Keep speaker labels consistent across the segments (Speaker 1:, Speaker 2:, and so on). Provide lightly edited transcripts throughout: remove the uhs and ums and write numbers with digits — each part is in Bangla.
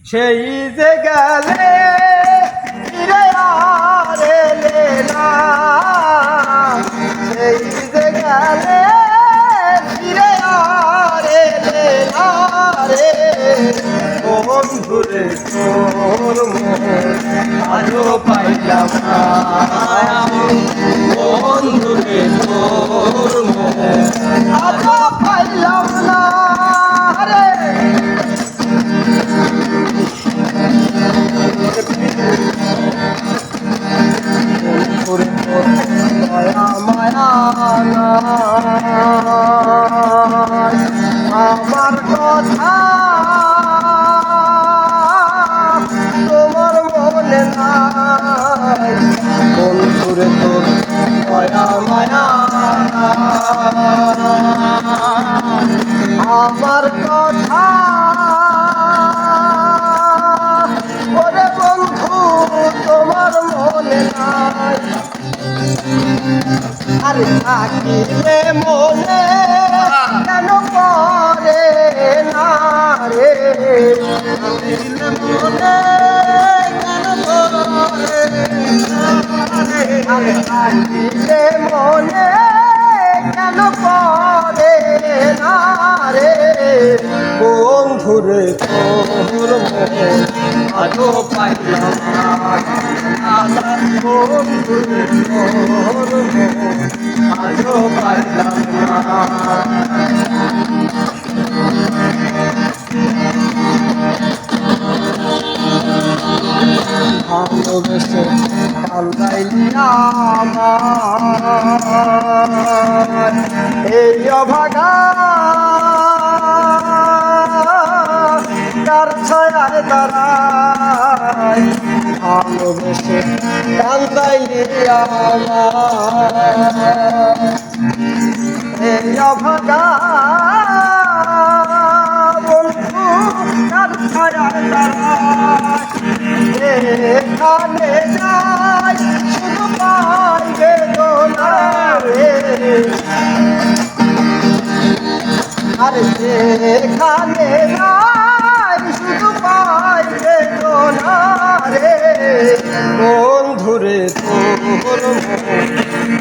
Speaker 1: সেই যে গেলে ফিরে আর এলে না, সেই যে গেলে ফিরে আর এলে না রে বন্ধুরে তোর মন আজও পাইলাম না, বন্ধুরে তোর মন আজও পাইলাম না রে। মায়া মায়া আমার কথা তোমার মনে নাই, বন্ধুরে তোর মায়া মায়া আমার কথা ওরে বন্ধু তোমার মনে নাই। আরে থাকিলে মনে কেন করে না রে, থাকিলে মনে কেন করে না রে, আরে থাকিলে মনে কেন করে না রে বন্ধুরে তোর মন আজও পাইলাম না, বন্ধুরে তোর মন আজও পাইলাম না। ভালোবেসে কান্দাইলি আমার এই অভাগা কার ছায়ার দাঁড়ায়, ভালোবেসে কান্দাইলি আমার এই অভাগা বন্ধু কার ছায়ার দাঁড়ায়, এখানে যাই শুধু পাই বেদনা রে, আরে এখানে যাই শুধু পাই বেদনা রে বন্ধুরে তোর মন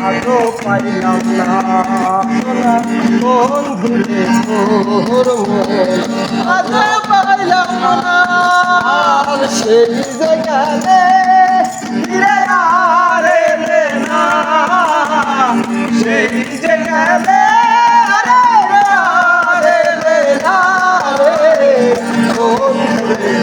Speaker 1: আজও পাইলাম না, বন্ধুরে তোর মন আজও পাইলাম না। সেই যে গেলে ফিরে আর এলে না, সেই যে গেলে আর এলে না রে বন্ধুরে